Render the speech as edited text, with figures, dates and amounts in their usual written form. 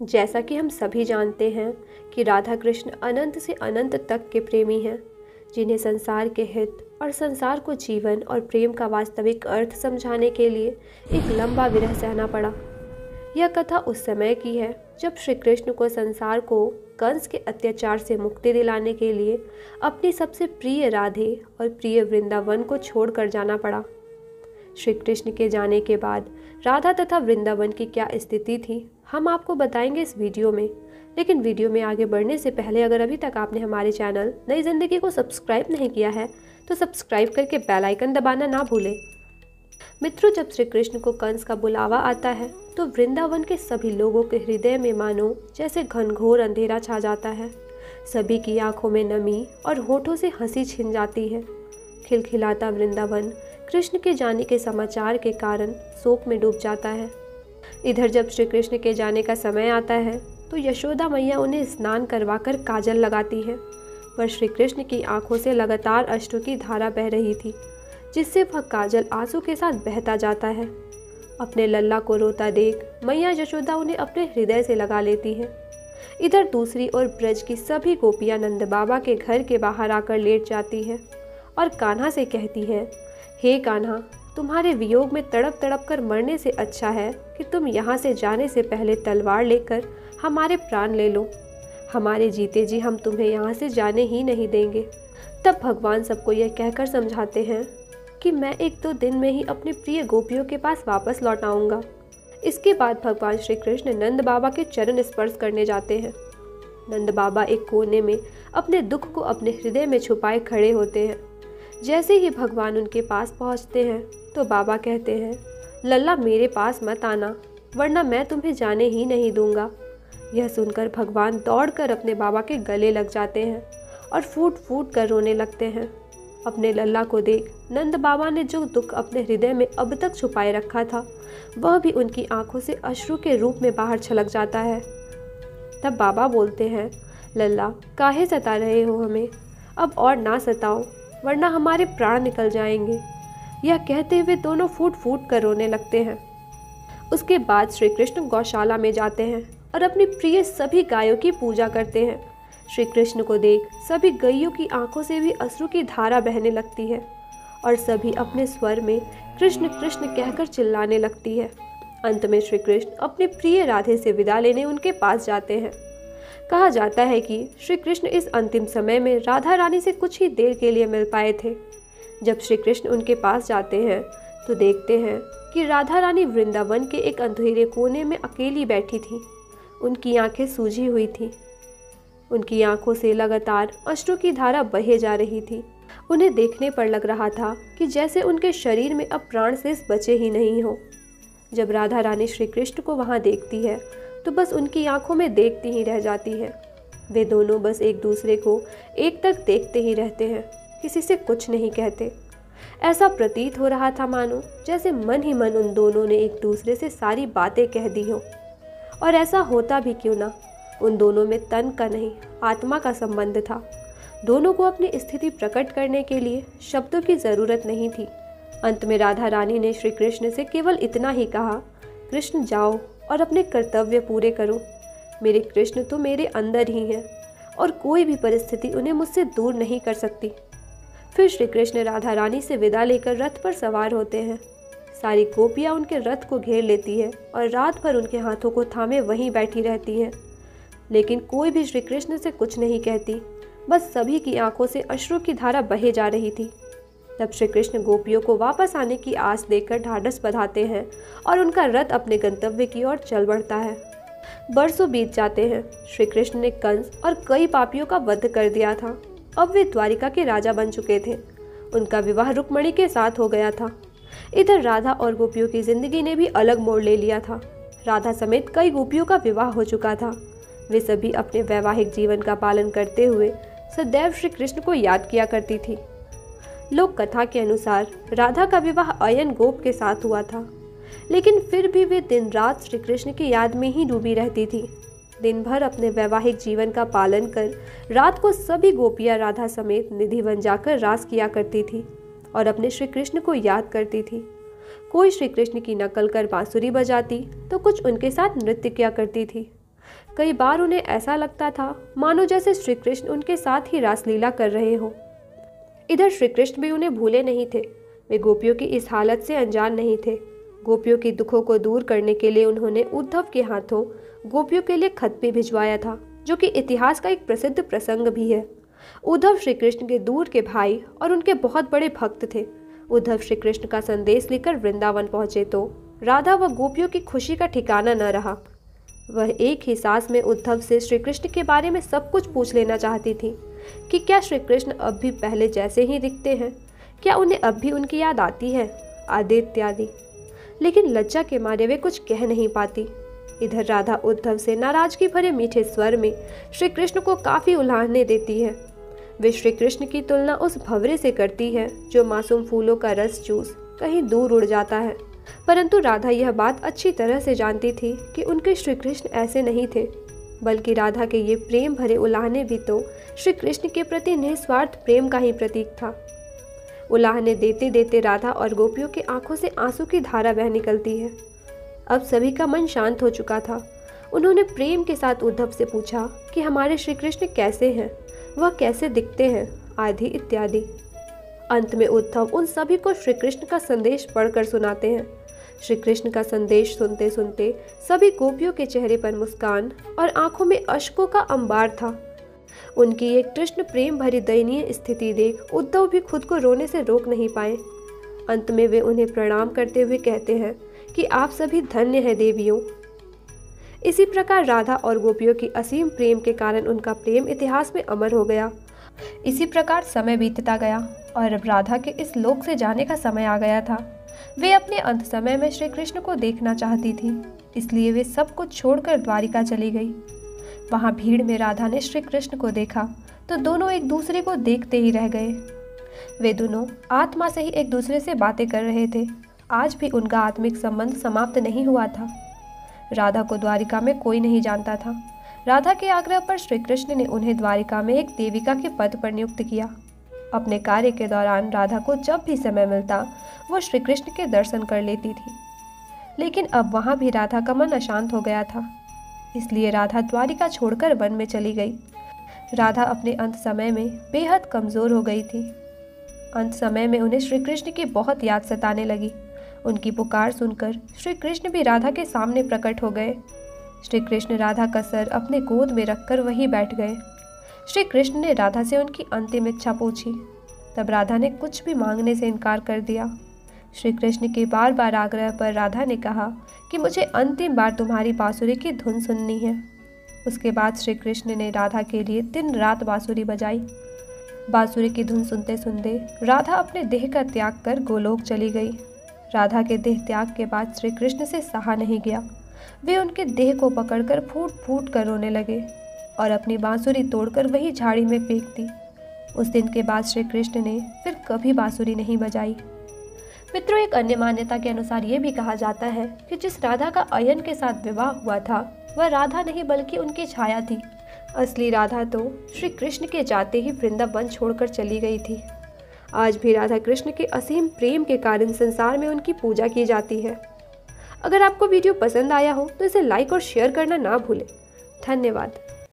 जैसा कि हम सभी जानते हैं कि राधा कृष्ण अनंत से अनंत तक के प्रेमी हैं, जिन्हें संसार के हित और संसार को जीवन और प्रेम का वास्तविक अर्थ समझाने के लिए एक लंबा विरह सहना पड़ा। यह कथा उस समय की है जब श्री कृष्ण को संसार को कंस के अत्याचार से मुक्ति दिलाने के लिए अपनी सबसे प्रिय राधे और प्रिय वृंदावन को छोड़कर जाना पड़ा। श्री कृष्ण के जाने के बाद राधा तथा वृंदावन की क्या स्थिति थी, हम आपको बताएंगे इस वीडियो में। लेकिन वीडियो में आगे बढ़ने से पहले अगर अभी तक आपने हमारे चैनल नई जिंदगी को सब्सक्राइब नहीं किया है तो सब्सक्राइब करके बेल आइकन दबाना ना भूलें। मित्रों, जब श्री कृष्ण को कंस का बुलावा आता है तो वृंदावन के सभी लोगों के हृदय में मानो जैसे घनघोर अंधेरा छा जाता है। सभी की आंखों में नमी और होठों से हंसी छिन जाती है। खिलखिलाता वृंदावन कृष्ण के जाने के समाचार के कारण शोक में डूब जाता है। इधर जब श्री कृष्ण के जाने का समय आता है तो यशोदा मैया उन्हें स्नान करवाकर काजल लगाती है, पर श्री कृष्ण की आंखों से लगातार अश्रु की धारा बह रही थी, जिससे वह काजल आंसू के साथ बहता जाता है। अपने लल्ला को रोता देख मैया यशोदा उन्हें अपने हृदय से लगा लेती है। इधर दूसरी ओर ब्रज की सभी गोपियां नंद बाबा के घर के बाहर आकर लेट जाती है और कान्हा से कहती हैं, हे कान्हा, तुम्हारे वियोग में तड़प तड़प कर मरने से अच्छा है कि तुम यहाँ से जाने से पहले तलवार लेकर हमारे प्राण ले लो। हमारे जीते जी हम तुम्हें यहाँ से जाने ही नहीं देंगे। तब भगवान सबको यह कहकर समझाते हैं कि मैं 1-2 दिन में ही अपने प्रिय गोपियों के पास वापस लौट आऊँगा। इसके बाद भगवान श्री कृष्ण नंद बाबा के चरण स्पर्श करने जाते हैं। नंद बाबा एक कोने में अपने दुख को अपने हृदय में छुपाए खड़े होते हैं। जैसे ही भगवान उनके पास पहुंचते हैं तो बाबा कहते हैं, लल्ला मेरे पास मत आना, वरना मैं तुम्हें जाने ही नहीं दूंगा। यह सुनकर भगवान दौड़कर अपने बाबा के गले लग जाते हैं और फूट फूट कर रोने लगते हैं। अपने लल्ला को देख नंद बाबा ने जो दुख अपने हृदय में अब तक छुपाए रखा था वह भी उनकी आंखों से अश्रु के रूप में बाहर छलक जाता है। तब बाबा बोलते हैं, लल्ला काहे सता रहे हो हमें, अब और ना सताओ वरना हमारे प्राण निकल जाएंगे। यह कहते हुए दोनों फूट फूट कर रोने लगते हैं। उसके बाद श्री कृष्ण गौशाला में जाते हैं और अपनी प्रिय सभी गायों की पूजा करते हैं। श्री कृष्ण को देख सभी गैयों की आंखों से भी अश्रु की धारा बहने लगती है और सभी अपने स्वर में कृष्ण कृष्ण कहकर चिल्लाने लगती है। अंत में श्री कृष्ण अपनी प्रिय राधे से विदा लेने उनके पास जाते हैं। कहा जाता है कि श्री कृष्ण इस अंतिम समय में राधा रानी से कुछ ही देर के लिए मिल पाए थे। जब श्री कृष्ण उनके पास जाते हैं तो देखते हैं कि राधा रानी वृंदावन के एक अंधेरे कोने में अकेली बैठी थी। उनकी आंखें सूजी हुई थी। उनकी आंखों से लगातार अश्रु की धारा बहे जा रही थी। उन्हें देखने पर लग रहा था कि जैसे उनके शरीर में अब प्राण शेष बचे ही नहीं हो। जब राधा रानी श्री कृष्ण को वहां देखती है तो बस उनकी आंखों में देखती ही रह जाती है। वे दोनों बस एक दूसरे को एकटक देखते ही रहते हैं, किसी से कुछ नहीं कहते। ऐसा प्रतीत हो रहा था मानो जैसे मन ही मन उन दोनों ने एक दूसरे से सारी बातें कह दी हो। और ऐसा होता भी क्यों ना, उन दोनों में तन का नहीं आत्मा का संबंध था। दोनों को अपनी स्थिति प्रकट करने के लिए शब्दों की जरूरत नहीं थी। अंत में राधा रानी ने श्री कृष्ण से केवल इतना ही कहा, कृष्ण जाओ और अपने कर्तव्य पूरे करो। मेरे कृष्ण तो मेरे अंदर ही हैं और कोई भी परिस्थिति उन्हें मुझसे दूर नहीं कर सकती। फिर श्री कृष्ण राधा रानी से विदा लेकर रथ पर सवार होते हैं। सारी गोपियां उनके रथ को घेर लेती है और रात भर उनके हाथों को थामे वहीं बैठी रहती हैं, लेकिन कोई भी श्री कृष्ण से कुछ नहीं कहती। बस सभी की आंखों से अश्रु की धारा बहे जा रही थी। तब श्री कृष्ण गोपियों को वापस आने की आस देकर ढाढ़स बंधाते हैं और उनका रथ अपने गंतव्य की ओर चल बढ़ता है। बरसों बीत जाते हैं। श्री कृष्ण ने कंस और कई पापियों का वध कर दिया था। अब वे द्वारिका के राजा बन चुके थे। उनका विवाह रुक्मणी के साथ हो गया था। इधर राधा और गोपियों की जिंदगी ने भी अलग मोड़ ले लिया था। राधा समेत कई गोपियों का विवाह हो चुका था। वे सभी अपने वैवाहिक जीवन का पालन करते हुए सदैव श्री कृष्ण को याद किया करती थी। लोक कथा के अनुसार राधा का विवाह अयन गोप के साथ हुआ था, लेकिन फिर भी वे दिन रात श्री कृष्ण की याद में ही डूबी रहती थी। दिन भर अपने वैवाहिक जीवन का पालन कर रात को सभी गोपियां राधा समेत निधि बन जाकर रास किया करती थी और अपने श्री कृष्ण को याद करती थी। कोई श्री कृष्ण की नकल कर बांसुरी बजाती तो कुछ उनके साथ नृत्य किया करती थी। कई बार उन्हें ऐसा लगता था मानो जैसे श्री कृष्ण उनके साथ ही रासलीला कर रहे हों। इधर श्री कृष्ण भी उन्हें भूले नहीं थे। वे गोपियों की इस हालत से अनजान नहीं थे। गोपियों के दुखों को दूर करने के लिए उन्होंने उद्धव के हाथों गोपियों के लिए खत भी भिजवाया था, जो कि इतिहास का एक प्रसिद्ध प्रसंग भी है। उद्धव श्री कृष्ण के दूर के भाई और उनके बहुत बड़े भक्त थे। उद्धव श्री कृष्ण का संदेश लेकर वृंदावन पहुंचे तो राधा व गोपियों की खुशी का ठिकाना न रहा। वह एक ही सांस में उद्धव से श्री कृष्ण के बारे में सब कुछ पूछ लेना चाहती थी कि क्या श्री कृष्ण अब भी पहले जैसे ही दिखते हैं, क्या उन्हें अब भी उनकी याद आती है, आदि इत्यादि। लेकिन लज्जा के मारे वे कुछ कह नहीं पाती। इधर राधा उद्धव से नाराजगी भरे मीठे स्वर में श्री कृष्ण को काफी उल्हाने देती है। वे श्री कृष्ण की तुलना उस भंवरे से करती है जो मासूम फूलों का रस चूस कहीं दूर उड़ जाता है। परंतु राधा यह बात अच्छी तरह से जानती थी कि उनके श्री कृष्ण ऐसे नहीं थे, बल्कि राधा के ये प्रेम भरे उल्हाने भी तो श्री कृष्ण के प्रति निस्वार्थ प्रेम का ही प्रतीक था। उल्हाने देते देते राधा और गोपियों की आंखों से आंसू की धारा बह निकलती है। अब सभी का मन शांत हो चुका था। उन्होंने प्रेम के साथ उद्धव से पूछा कि हमारे श्री कृष्ण कैसे हैं, वह कैसे दिखते हैं, आदि इत्यादि। अंत में उद्धव उन सभी को श्री कृष्ण का संदेश पढ़कर सुनाते हैं। श्री कृष्ण का संदेश सुनते सुनते सभी गोपियों के चेहरे पर मुस्कान और आंखों में अश्कों का अंबार था। उनकी एक कृष्ण प्रेम भरी दयनीय स्थिति देख उद्धव भी खुद को रोने से रोक नहीं पाए। अंत में वे उन्हें प्रणाम करते हुए कहते हैं कि आप सभी धन्य हैं देवियों। इसी प्रकार राधा और गोपियों की असीम प्रेम के कारण उनका प्रेम इतिहास में अमर हो गया। इसी प्रकार समय बीतता गया और अब राधा के इस लोक से जाने का समय आ गया था। वे अपने अंत समय में श्री कृष्ण को देखना चाहती थी, इसलिए वे सब कुछ छोड़कर द्वारिका चली गई। वहां भीड़ में राधा ने श्री कृष्ण को देखा तो दोनों एक दूसरे को देखते ही रह गए। वे दोनों आत्मा से ही एक दूसरे से बातें कर रहे थे। आज भी उनका आत्मिक संबंध समाप्त नहीं हुआ था। राधा को द्वारिका में कोई नहीं जानता था। राधा के आग्रह पर श्री कृष्ण ने उन्हें द्वारिका में एक देविका के पद पर नियुक्त किया। अपने कार्य के दौरान राधा को जब भी समय मिलता वो श्री कृष्ण के दर्शन कर लेती थी। लेकिन अब वहां भी राधा का मन अशांत हो गया था, इसलिए राधा द्वारिका छोड़कर वन में चली गई। राधा अपने अंत समय में बेहद कमजोर हो गई थी। अंत समय में उन्हें श्री कृष्ण की बहुत याद सताने लगी। उनकी पुकार सुनकर श्री कृष्ण भी राधा के सामने प्रकट हो गए। श्री कृष्ण राधा का सर अपने गोद में रखकर वहीं बैठ गए। श्री कृष्ण ने राधा से उनकी अंतिम इच्छा पूछी। तब राधा ने कुछ भी मांगने से इनकार कर दिया। श्री कृष्ण के बार बार आग्रह पर राधा ने कहा कि मुझे अंतिम बार तुम्हारी बांसुरी की धुन सुननी है। उसके बाद श्री कृष्ण ने राधा के लिए दिन रात बांसुरी बजाई। बांसुरी की धुन सुनते सुनते राधा अपने देह का त्याग कर गोलोक चली गई। राधा के देह त्याग के बाद श्री कृष्ण से सहा नहीं गया। वे उनके देह को पकड़कर फूट फूट कर रोने लगे और अपनी बांसुरी तोड़कर वही झाड़ी में फेंक दी। उस दिन के बाद श्री कृष्ण ने फिर कभी बांसुरी नहीं बजाई। मित्रों, एक अन्य मान्यता के अनुसार ये भी कहा जाता है कि जिस राधा का अयन के साथ विवाह हुआ था वह राधा नहीं बल्कि उनकी छाया थी। असली राधा तो श्री कृष्ण के जाते ही वृंदावन छोड़कर चली गई थी। आज भी राधा कृष्ण के असीम प्रेम के कारण संसार में उनकी पूजा की जाती है। अगर आपको वीडियो पसंद आया हो तो इसे लाइक और शेयर करना ना भूलें। धन्यवाद।